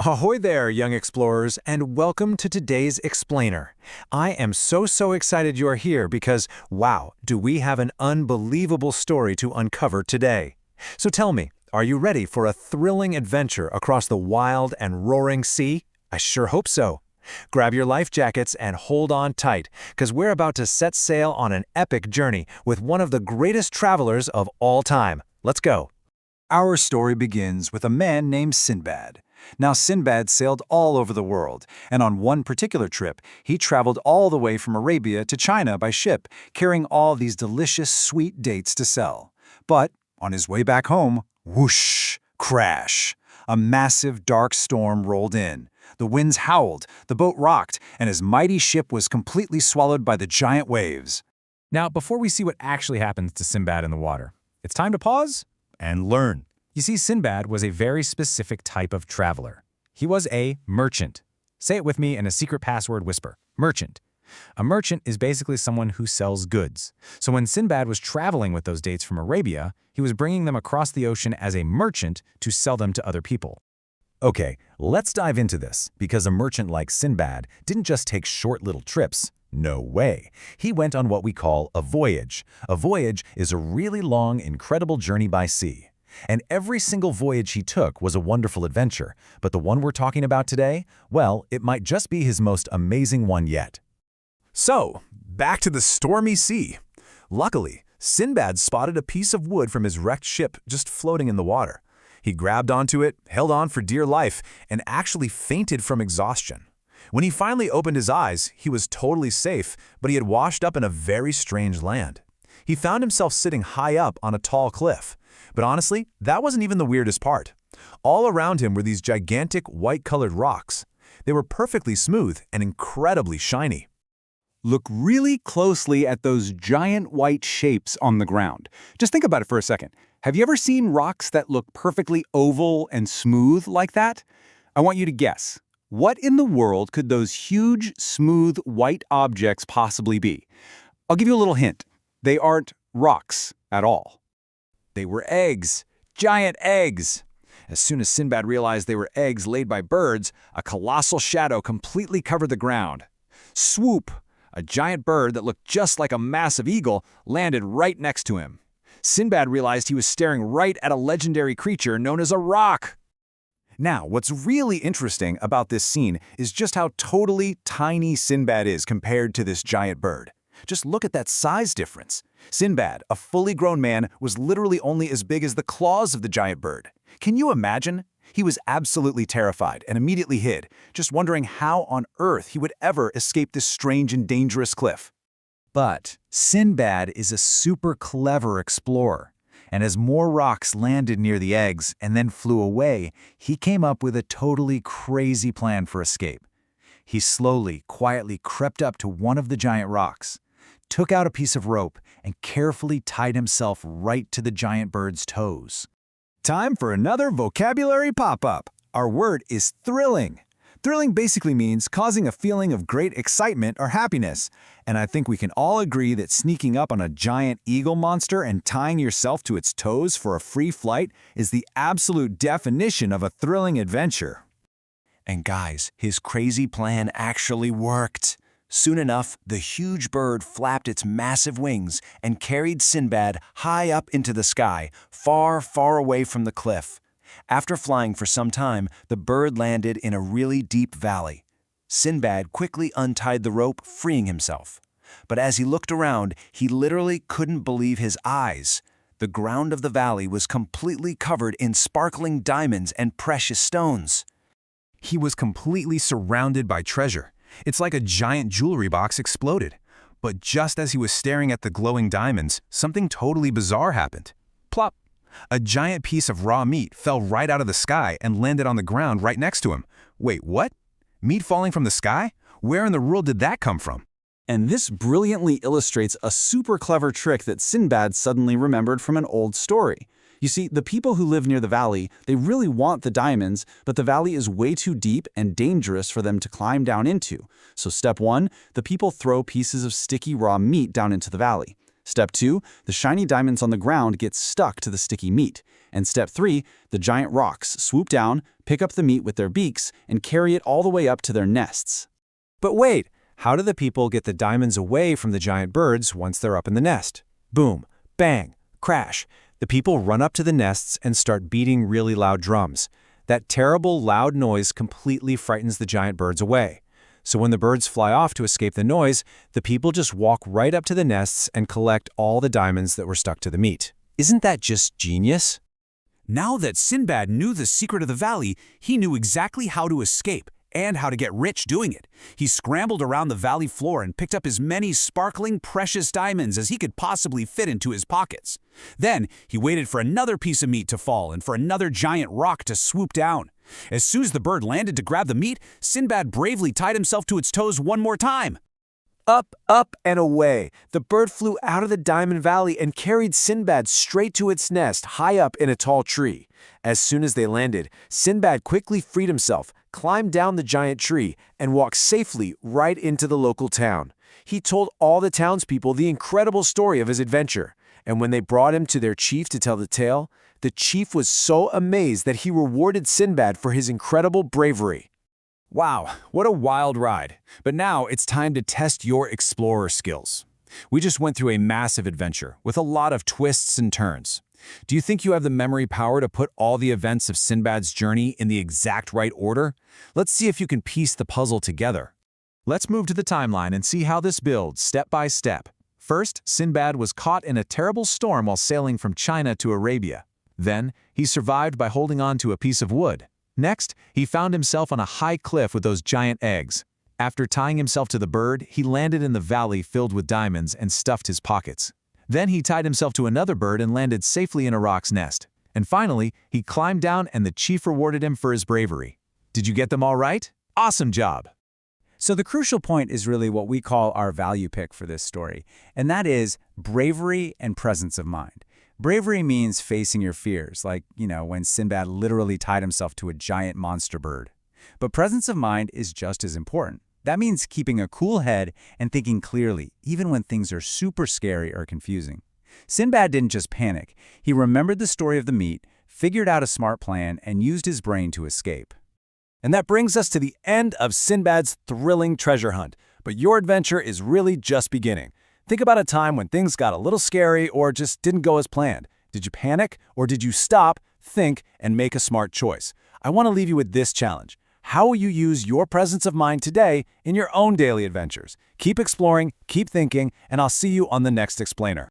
Ahoy there, young explorers, and welcome to today's Explainer. I am so excited you're here because, wow, do we have an unbelievable story to uncover today. So tell me, are you ready for a thrilling adventure across the wild and roaring sea? I sure hope so. Grab your life jackets and hold on tight, because we're about to set sail on an epic journey with one of the greatest travelers of all time. Let's go. Our story begins with a man named Sinbad. Now, Sinbad sailed all over the world, and on one particular trip, he traveled all the way from Arabia to China by ship, carrying all these delicious sweet dates to sell. But on his way back home, whoosh, crash. A massive dark storm rolled in. The winds howled, the boat rocked, and his mighty ship was completely swallowed by the giant waves. Now, before we see what actually happens to Sinbad in the water, it's time to pause and learn. You see, Sinbad was a very specific type of traveler. He was a merchant. Say it with me in a secret password whisper. Merchant. A merchant is basically someone who sells goods. So when Sinbad was traveling with those dates from Arabia, he was bringing them across the ocean as a merchant to sell them to other people. Okay, let's dive into this, because a merchant like Sinbad didn't just take short little trips. No way. He went on what we call a voyage. A voyage is a really long, incredible journey by sea. And every single voyage he took was a wonderful adventure, but the one we're talking about today, well, it might just be his most amazing one yet. So, back to the stormy sea. Luckily, Sinbad spotted a piece of wood from his wrecked ship just floating in the water. He grabbed onto it, held on for dear life, and actually fainted from exhaustion. When he finally opened his eyes, he was totally safe, but he had washed up in a very strange land. He found himself sitting high up on a tall cliff. But honestly, that wasn't even the weirdest part. All around him were these gigantic white-colored rocks. They were perfectly smooth and incredibly shiny. Look really closely at those giant white shapes on the ground. Just think about it for a second. Have you ever seen rocks that look perfectly oval and smooth like that? I want you to guess. What in the world could those huge, smooth, white objects possibly be? I'll give you a little hint. They aren't rocks at all. They were eggs. Giant eggs. As soon as Sinbad realized they were eggs laid by birds, a colossal shadow completely covered the ground. Swoop! A giant bird that looked just like a massive eagle landed right next to him. Sinbad realized he was staring right at a legendary creature known as a rock. Now, what's really interesting about this scene is just how totally tiny Sinbad is compared to this giant bird. Just look at that size difference. Sinbad, a fully grown man, was literally only as big as the claws of the giant bird. Can you imagine? He was absolutely terrified and immediately hid, just wondering how on earth he would ever escape this strange and dangerous cliff. But Sinbad is a super clever explorer, and as more rocks landed near the eggs and then flew away, he came up with a totally crazy plan for escape. He slowly, quietly crept up to one of the giant rocks, took out a piece of rope, and carefully tied himself right to the giant bird's toes. Time for another vocabulary pop-up. Our word is thrilling. Thrilling basically means causing a feeling of great excitement or happiness. And I think we can all agree that sneaking up on a giant eagle monster and tying yourself to its toes for a free flight is the absolute definition of a thrilling adventure. And guys, his crazy plan actually worked. Soon enough, the huge bird flapped its massive wings and carried Sinbad high up into the sky, far away from the cliff. After flying for some time, the bird landed in a really deep valley. Sinbad quickly untied the rope, freeing himself. But as he looked around, he literally couldn't believe his eyes. The ground of the valley was completely covered in sparkling diamonds and precious stones. He was completely surrounded by treasure. It's like a giant jewelry box exploded. But just as he was staring at the glowing diamonds, something totally bizarre happened. Plop! A giant piece of raw meat fell right out of the sky and landed on the ground right next to him. Wait, what? Meat falling from the sky? Where in the world did that come from? And this brilliantly illustrates a super clever trick that Sinbad suddenly remembered from an old story. You see, the people who live near the valley, they really want the diamonds, but the valley is way too deep and dangerous for them to climb down into. So step one, the people throw pieces of sticky raw meat down into the valley. Step 2, the shiny diamonds on the ground get stuck to the sticky meat. And Step 3, the giant rocks swoop down, pick up the meat with their beaks, and carry it all the way up to their nests. But wait, how do the people get the diamonds away from the giant birds once they're up in the nest? Boom, bang, crash. The people run up to the nests and start beating really loud drums. That terrible loud noise completely frightens the giant birds away. So when the birds fly off to escape the noise, the people just walk right up to the nests and collect all the diamonds that were stuck to the meat. Isn't that just genius? Now that Sinbad knew the secret of the valley, he knew exactly how to escape and how to get rich doing it. He scrambled around the valley floor and picked up as many sparkling, precious diamonds as he could possibly fit into his pockets. Then he waited for another piece of meat to fall and for another giant rock to swoop down. As soon as the bird landed to grab the meat, Sinbad bravely tied himself to its toes one more time. Up, up, and away. The bird flew out of the Diamond Valley and carried Sinbad straight to its nest high up in a tall tree. As soon as they landed, Sinbad quickly freed himself, climbed down the giant tree, and walked safely right into the local town. He told all the townspeople the incredible story of his adventure, and when they brought him to their chief to tell the tale, the chief was so amazed that he rewarded Sinbad for his incredible bravery. Wow, what a wild ride. But now it's time to test your explorer skills. We just went through a massive adventure with a lot of twists and turns. Do you think you have the memory power to put all the events of Sinbad's journey in the exact right order? Let's see if you can piece the puzzle together. Let's move to the timeline and see how this builds step by step. First, Sinbad was caught in a terrible storm while sailing from China to Arabia. Then, he survived by holding on to a piece of wood. Next, he found himself on a high cliff with those giant eggs. After tying himself to the bird, he landed in the valley filled with diamonds and stuffed his pockets. Then he tied himself to another bird and landed safely in a rock's nest. And finally, he climbed down and the chief rewarded him for his bravery. Did you get them all right? Awesome job! So the crucial point is really what we call our value pick for this story, and that is bravery and presence of mind. Bravery means facing your fears, like, when Sinbad literally tied himself to a giant monster bird. But presence of mind is just as important. That means keeping a cool head and thinking clearly, even when things are super scary or confusing. Sinbad didn't just panic. He remembered the story of the meat, figured out a smart plan, and used his brain to escape. And that brings us to the end of Sinbad's thrilling treasure hunt. But your adventure is really just beginning. Think about a time when things got a little scary or just didn't go as planned. Did you panic, or did you stop, think, and make a smart choice? I want to leave you with this challenge. How will you use your presence of mind today in your own daily adventures? Keep exploring, keep thinking, and I'll see you on the next Explainer.